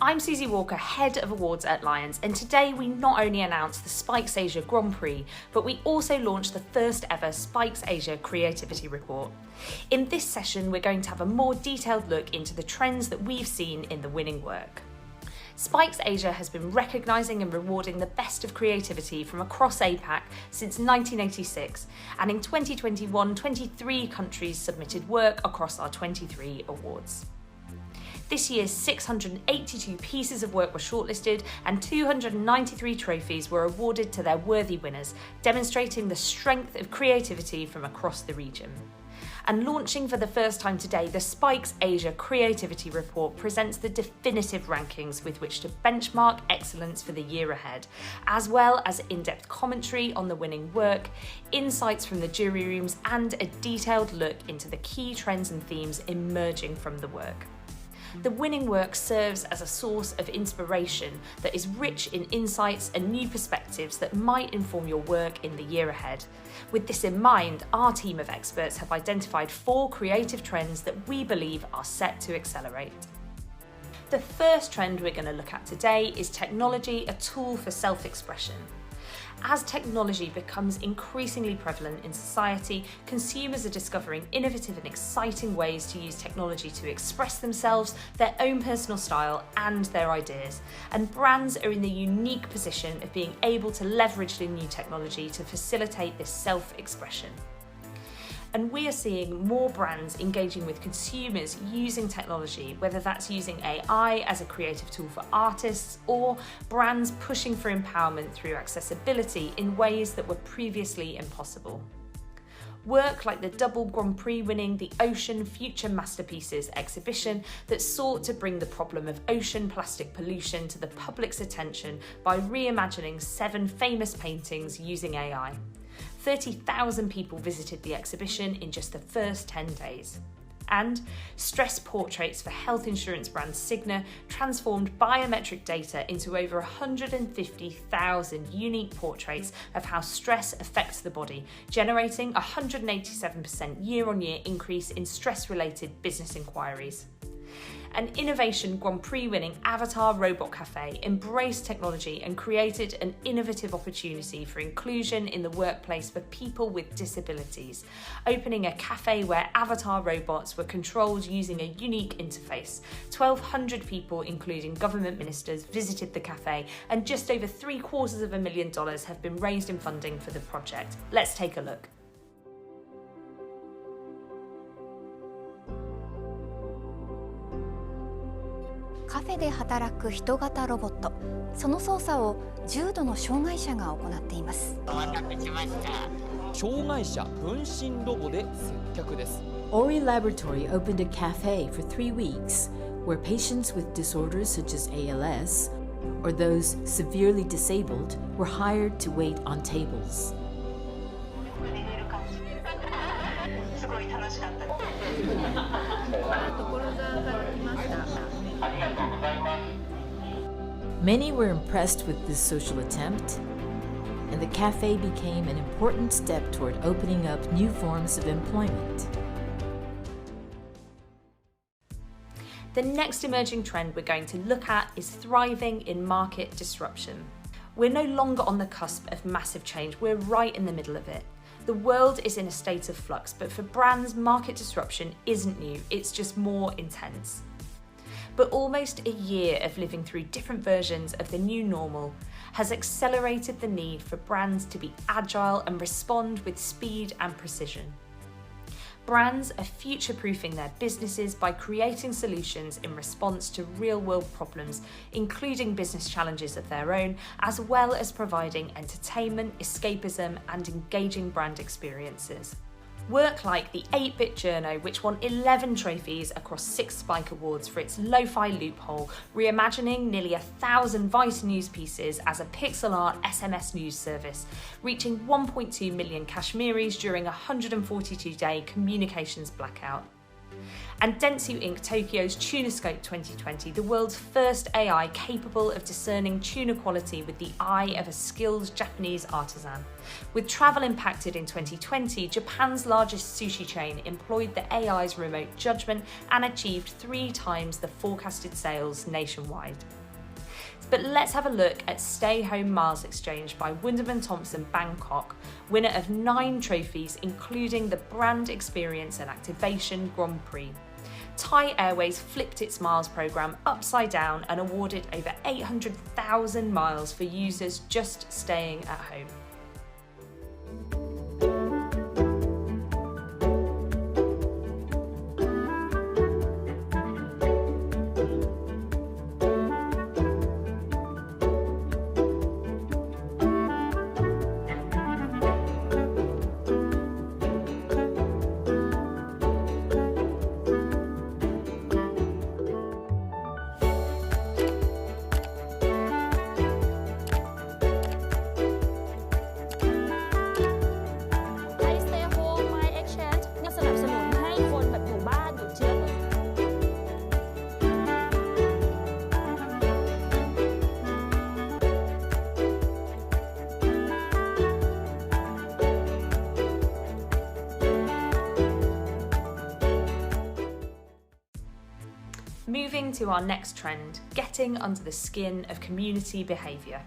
I'm Susie Walker, Head of Awards at Lions, and today we not only announced the Spikes Asia Grand Prix, but we also launched the first ever Spikes Asia Creativity Report. In this session, we're going to have a more detailed look into the trends that we've seen in the winning work. Spikes Asia has been recognising and rewarding the best of creativity from across APAC since 1986, and in 2021, 23 countries submitted work across our 23 awards. This year's 682 pieces of work were shortlisted and 293 trophies were awarded to their worthy winners, demonstrating the strength of creativity from across the region. And launching for the first time today, the Spikes Asia Creativity Report presents the definitive rankings with which to benchmark excellence for the year ahead, as well as in-depth commentary on the winning work, insights from the jury rooms, and a detailed look into the key trends and themes emerging from the work. The winning work serves as a source of inspiration that is rich in insights and new perspectives that might inform your work in the year ahead. With this in mind, our team of experts have identified 4 creative trends that we believe are set to accelerate. The first trend we're going to look at today is technology, a tool for self-expression. As technology becomes increasingly prevalent in society, consumers are discovering innovative and exciting ways to use technology to express themselves, their own personal style, and their ideas. And brands are in the unique position of being able to leverage the new technology to facilitate this self-expression. And we are seeing more brands engaging with consumers using technology, whether that's using AI as a creative tool for artists or brands pushing for empowerment through accessibility in ways that were previously impossible. Work like the double Grand Prix winning the Ocean Future Masterpieces exhibition that sought to bring the problem of ocean plastic pollution to the public's attention by reimagining 7 famous paintings using AI. 30,000 people visited the exhibition in just the first 10 days. And stress portraits for health insurance brand Cigna transformed biometric data into over 150,000 unique portraits of how stress affects the body, generating a 187% year-on-year increase in stress-related business inquiries. An innovation Grand Prix winning Avatar Robot Cafe embraced technology and created an innovative opportunity for inclusion in the workplace for people with disabilities, opening a cafe where avatar robots were controlled using a unique interface. 1,200 people, including government ministers, visited the cafe, and just over $750,000 have been raised in funding for the project. Let's take a look.カフェで働く人型ロボット、その操作を重度の障害者が行っています。障害者分身ロボで接客です。Ori Laboratory opened a cafe for 3 weeks where patients with disorders such as ALS or those severely disabled were hired to wait on tables. Many were impressed with this social attempt, and the cafe became an important step toward opening up new forms of employment. The next emerging trend we're going to look at is thriving in market disruption. We're no longer on the cusp of massive change, we're right in the middle of it. The world is in a state of flux, but for brands, market disruption isn't new, it's just more intense. But almost a year of living through different versions of the new normal has accelerated the need for brands to be agile and respond with speed and precision. Brands are future-proofing their businesses by creating solutions in response to real-world problems, including business challenges of their own, as well as providing entertainment, escapism, and engaging brand experiences. Work like the 8-Bit Journo, which won 11 trophies across 6 Spike Awards for its lo-fi loophole, reimagining nearly 1,000 Vice news pieces as a pixel art SMS news service, reaching 1.2 million Kashmiris during a 142-day communications blackout. And Dentsu Inc. Tokyo's Tunascope 2020, the world's first AI capable of discerning tuna quality with the eye of a skilled Japanese artisan. With travel impacted in 2020, Japan's largest sushi chain employed the AI's remote judgment and achieved 3 times the forecasted sales nationwide. But let's have a look at Stay Home Miles Exchange by Wunderman Thompson Bangkok, winner of 9 trophies including the Brand Experience and Activation Grand Prix. Thai Airways flipped its miles programme upside down and awarded over 800,000 miles for users just staying at home. Moving to our next trend, getting under the skin of community behaviour.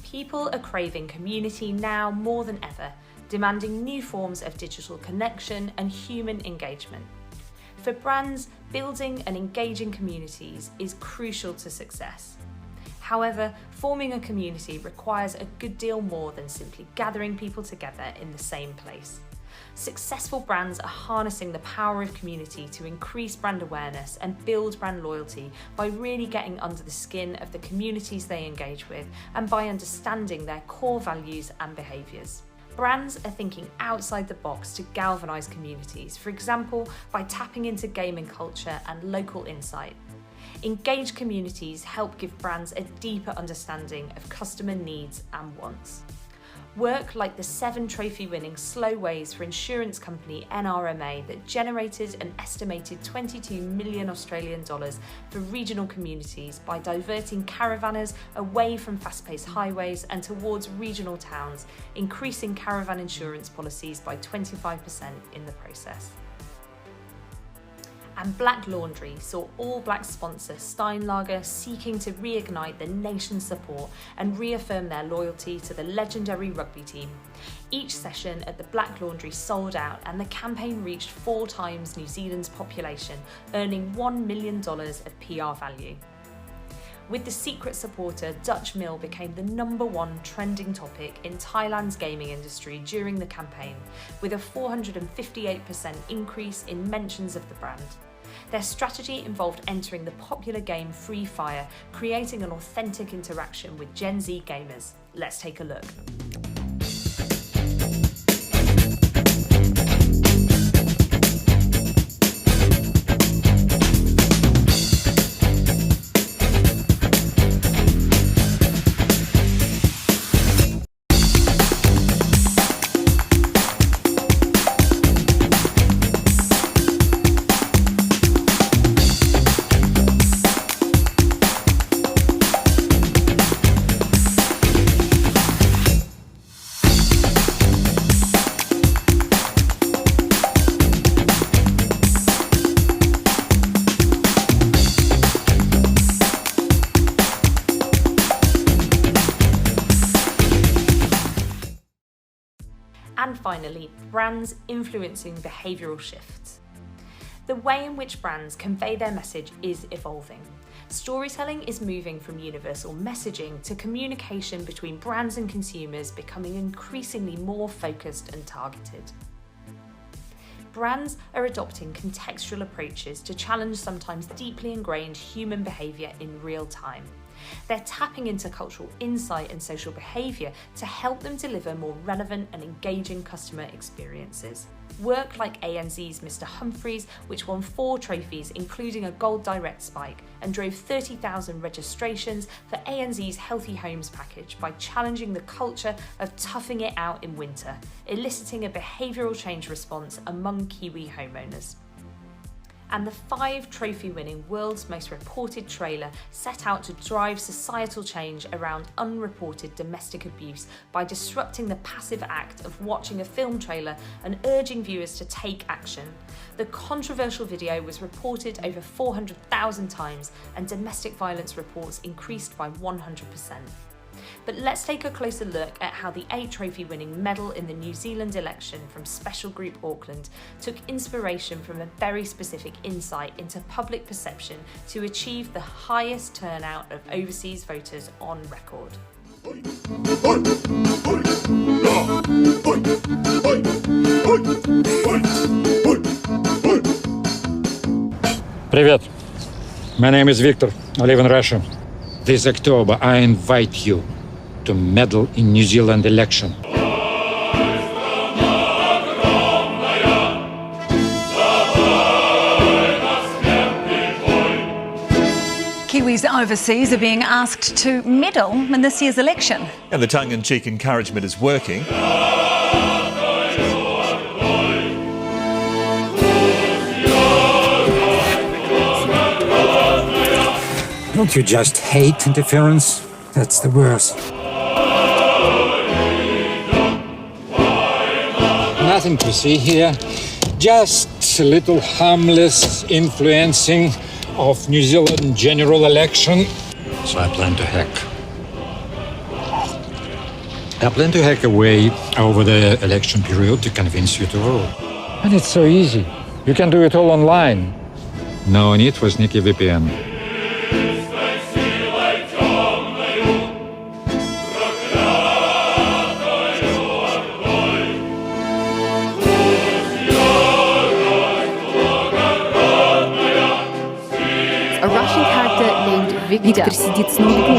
People are craving community now more than ever, demanding new forms of digital connection and human engagement. For brands, building and engaging communities is crucial to success. However, forming a community requires a good deal more than simply gathering people together in the same place. Successful brands are harnessing the power of community to increase brand awareness and build brand loyalty by really getting under the skin of the communities they engage with and by understanding their core values and behaviours. Brands are thinking outside the box to galvanise communities, for example, by tapping into gaming culture and local insight. Engaged communities help give brands a deeper understanding of customer needs and wants. Work like the 7 trophy-winning Slow Ways for insurance company NRMA that generated an estimated 22 million Australian dollars for regional communities by diverting caravanners away from fast-paced highways and towards regional towns, increasing caravan insurance policies by 25% in the process. And Black Laundry saw All Blacks sponsor Steinlager seeking to reignite the nation's support and reaffirm their loyalty to the legendary rugby team. Each session at the Black Laundry sold out and the campaign reached 4 times New Zealand's population, earning $1 million of PR value. With the secret supporter, Dutch Mill became the #1 trending topic in Thailand's gaming industry during the campaign, with a 458% increase in mentions of the brand. Their strategy involved entering the popular game Free Fire, creating an authentic interaction with Gen Z gamers. Let's take a look. And finally, brands influencing behavioural shifts. The way in which brands convey their message is evolving. Storytelling is moving from universal messaging to communication between brands and consumers becoming increasingly more focused and targeted. Brands are adopting contextual approaches to challenge sometimes deeply ingrained human behaviour in real time. They're tapping into cultural insight and social behaviour to help them deliver more relevant and engaging customer experiences. Work like ANZ's Mr. Humphries, which won 4 trophies including a Gold Direct Spike and drove 30,000 registrations for ANZ's Healthy Homes package by challenging the culture of toughing it out in winter, eliciting a behavioural change response among Kiwi homeowners. and the 5 trophy-winning world's most reported trailer set out to drive societal change around unreported domestic abuse by disrupting the passive act of watching a film trailer and urging viewers to take action. The controversial video was reported over 400,000 times, and domestic violence reports increased by 100%. But let's take a closer look at how the 8 trophy-winning medal in the New Zealand election from Special Group Auckland took inspiration from a very specific insight into public perception to achieve the highest turnout of overseas voters on record. Привет. My name is Victor. I live in Russia. This October, I invite you to medal in New Zealand election. Kiwis overseas are being asked to medal in this year's election. And the tongue-in-cheek encouragement is working. Don't you just hate interference? That's the worst. Nothing to see here. Just a little harmless influencing of New Zealand general election. So I plan to hack. a way over the election period to convince you to vote. And it's so easy. You can do it all online. No need for sneaky VPN. A Russian character named Victor Виктор сидит с ноутбуком